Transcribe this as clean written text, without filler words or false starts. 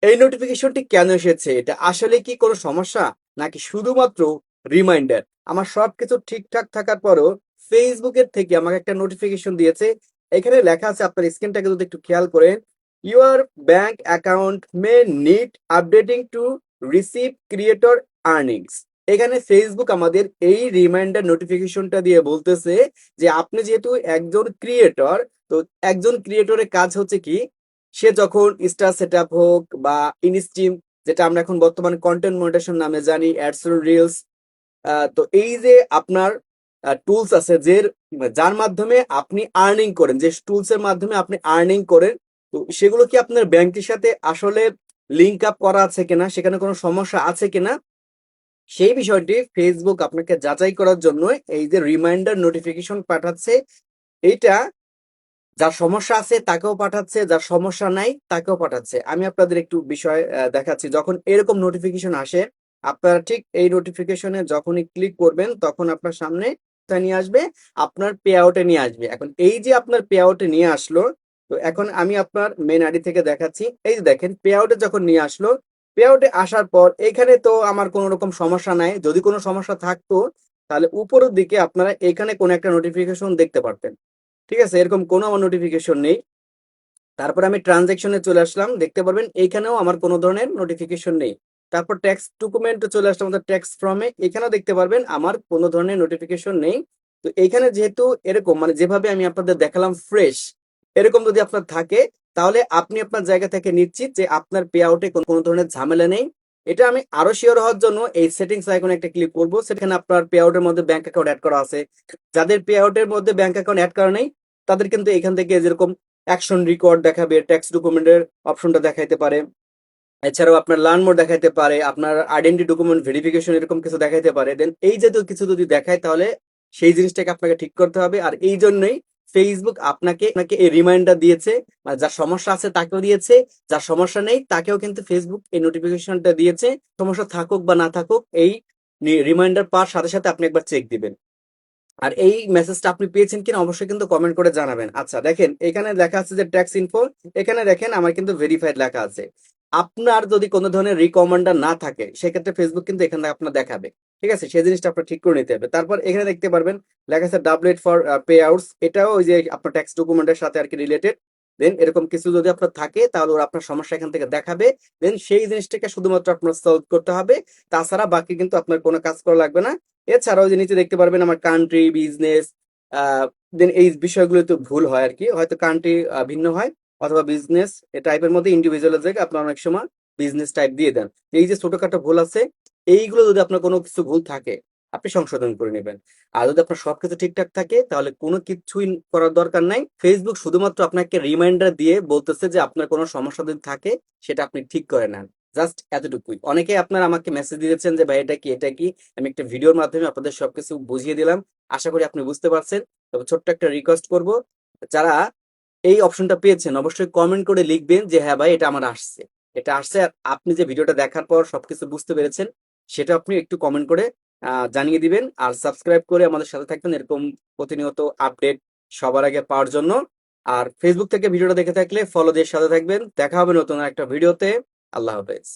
এই নোটিফিকেশনটি কেন এসেছে? এটা আসলে কি কোনো সমস্যা? নাকি শুধুমাত্র রিমাইন্ডার? আমার সবকিছু ঠিকঠাক থাকার পরেও ফেসবুকের থেকে আমাকে একটা নোটিফিকেশন দিয়েছে। এখানে লেখা আছে, আপনার স্ক্রিনটাকে যদি একটু খেয়াল করেন, your bank account may need updating to receive creator earnings. এখানে ফেসবুক আমাদের এই রিমাইন্ডার নোটিফিকেশনটা দিয়ে বলতেছে যে আপনি যেহেতু একজন ক্রিয়েটর, তো একজন ক্রিয়েটরের কাজ হচ্ছে কি, সে যখন স্টার সেটআপ হোক বা ইনস্ট্রিম, যেটা আমরা এখন বর্তমানে কন্টেন্ট মনিটেশন নামে জানি, অ্যাডস, রিলস, তো এই যে আপনার টুলস আছে যে যার মাধ্যমে আপনি আর্নিং করেন, যে টুলস এর মাধ্যমে আপনি আর্নিং করেন, তো সেগুলো কি আপনার ব্যাংকের সাথে আসলে লিঙ্ক আপ করা আছে কিনা, সেখানে কোনো সমস্যা আছে কিনা, সেই বিষয়টি ফেসবুক আপনাকে যাচাই করার জন্য এই যে রিমাইন্ডার নোটিফিকেশন পাঠাচ্ছে। এইটা যার সমস্যা আছে তাকেও পাঠাচ্ছে, যার সমস্যা নাই তাকেও পাঠাচ্ছে। আমি আপনাদের একটু বিষয় দেখাচ্ছি। যখন এরকম নোটিফিকেশন আসে, আপনারা ঠিক এই নোটিফিকেশনে যখনই ক্লিক করবেন তখন আপনার সামনে তা নিয়ে আসবে, আপনার পে আউটে নিয়ে আসবে। এখন এই যে আপনার পে আউটে নিয়ে আসলো, তো এখন আমি আপনার মেন আইডি থেকে দেখাচ্ছি। এই যে দেখেন, পে আউটে যখন নিয়ে আসলো, পে আউটে আসার পর এখানে তো আমার কোনো রকম সমস্যা নাই। যদি কোনো সমস্যা থাকতো তাহলে উপরের দিকে আপনারা এখানে কোনো একটা নোটিফিকেশন দেখতে পারতেন। ঠিক আছে, এরকম কোনো আমার নোটিফিকেশন নেই। তারপর আমি ট্রানজেকশনে চলে আসলাম, দেখতে পারবেন এইখানেও আমার কোনো ধরনের নোটিফিকেশন নেই। তারপর ট্যাক্স ডকুমেন্টে চলে আসলাম, আমাদের ট্যাক্স ফর্মে, এখানেও দেখতে পারবেন আমার কোনো ধরনের নোটিফিকেশন নেই। তো এইখানে যেহেতু এরকম, মানে যেভাবে আমি আপনাদের দেখালাম ফ্রেশ, এরকম যদি আপনার থাকে, তাহলে আপনি আপনার জায়গা থেকে নিশ্চিত যে আপনার পে আউটে কোনো ধরনের ঝামেলা নেই। এটা আমি আরো শিওর হওয়ার জন্য এই সেটিংস আইকনে একটা ক্লিক করব, সেখানে আপনার পে আউটের মধ্যে ব্যাংক অ্যাকাউন্ট অ্যাড করা আছে। যাদের পে আউটের মধ্যে ব্যাংক অ্যাকাউন্ট অ্যাড করা নেই, তাদের কিন্তু এখান থেকে যেরকম অ্যাকশন রেকর্ড দেখাবে, ট্যাক্স ডকুমেন্টের অপশনটা দেখাইতে পারে, এছাড়াও আপনার লার্ন মোড দেখাইতে পারে, আপনার আইডেন্টি ডকুমেন্ট ভেরিফিকেশন এরকম কিছু দেখাইতে পারে। দেন এই জাতীয় কিছু যদি দেখায়, তাহলে সেই জিনিসটাকে আপনাকে ঠিক করতে হবে। আর এই জন্যই ফেসবুক আপনাকে আপনাকে এই রিমাইন্ডার দিয়েছে, মানে যার সমস্যা আছে তাকেও দিয়েছে, যার সমস্যা নেই তাকেও কিন্তু ফেসবুক এই নোটিফিকেশনটা দিয়েছে। সমস্যা থাকুক বা না থাকুক, এই রিমাইন্ডার পাওয়ার সাথে সাথে আপনি একবার চেক দিবেন। আর এই মেসেজটা আপনি পেয়েছেন কিনা অবশ্যই কিন্তু কমেন্ট করে জানাবেন। আচ্ছা দেখেন, এখানে লেখা আছে যে ট্যাক্স ইনফো, এখানে দেখেন আমার কিন্তু ভেরিফাইড লেখা আছে। আপনার যদি কোনো ধরনের রিকমান্ডার না থাকে, সেক্ষেত্রে ফেসবুক কিন্তু এখানে আপনার দেখাবে। ঠিক আছে, সেই জিনিসটা আপনার ঠিক করে নিতে হবে। তারপর এখানে দেখতে পারবেন লেখা আছে ডাবলেট ফর পে আউটস, এটাও ওই যে আপনার ট্যাক্স ডকুমেন্টের সাথে আর কি রিলেটেড। দেন এরকম কিছু যদি আপনার থাকে, তাহলে ওরা আপনার সমস্যা এখান থেকে দেখাবে। দেন সেই জিনিসটাকে শুধুমাত্র আপনার সলভ করতে হবে, তাছাড়া বাকি কিন্তু আপনার কোনো কাজ করা লাগবে না। এছাড়াও যে নিচে দেখতে পারবেন আমার কান্ট্রি, বিজনেস, দেন এই বিষয়গুলো তো ভুল হয় আর কি, হয়তো কান্ট্রি ভিন্ন হয়, অথবা বিজনেস এ টাইপের মধ্যে ইন্ডিভিজুয়ালের জায়গায় আপনার অনেক সময় বিজনেস টাইপ দিয়ে দেন। এই যে ছোটখাটো ভুল আছে, এইগুলো যদি আপনার কোনো কিছু ভুল থাকে, আপনি সংশোধন করে নেবেন। আর যদি আপনার সবকিছু ঠিকঠাক থাকে, তাহলে কোনো কিছুই করার দরকার নাই। ফেসবুক শুধুমাত্র আপনাকে রিমাইন্ডার দিয়ে বলতেছে যে আপনার কোনো সমস্যা যদি থাকে, সেটা আপনি ঠিক করে নেন। জাস্ট এতটুকুই। অনেকেই আপনারা আমাকে মেসেজ দিয়েছেন যে ভাই এটা কি, এটা কি। আমি একটা ভিডিওর মাধ্যমে আপনাদের সবকিছু বুঝিয়ে দিলাম। আশা করি আপনি বুঝতে পারছেন। তবে ছোট্ট একটা রিকোয়েস্ট করব, যারা এই অপশনটা পেয়েছেন অবশ্যই কমেন্ট করে লিখবেন যে হ্যাঁ ভাই, এটা আমার আসছে, এটা আসছে। আর আপনি যে ভিডিওটা দেখার পর সবকিছু বুঝতে পেরেছেন, সেটা আপনি একটু কমেন্ট করে জানিয়ে দিবেন। আর সাবস্ক্রাইব করে আমাদের সাথে থাকবেন এরকম প্রতিনিয়ত আপডেট সবার আগে পাওয়ার জন্য। আর ফেসবুক থেকে ভিডিওটা দেখে থাকলে ফলো দিয়ে সাথে থাকবেন। দেখা হবে নতুন একটা ভিডিওতে। আল্লাহ হাফেজ।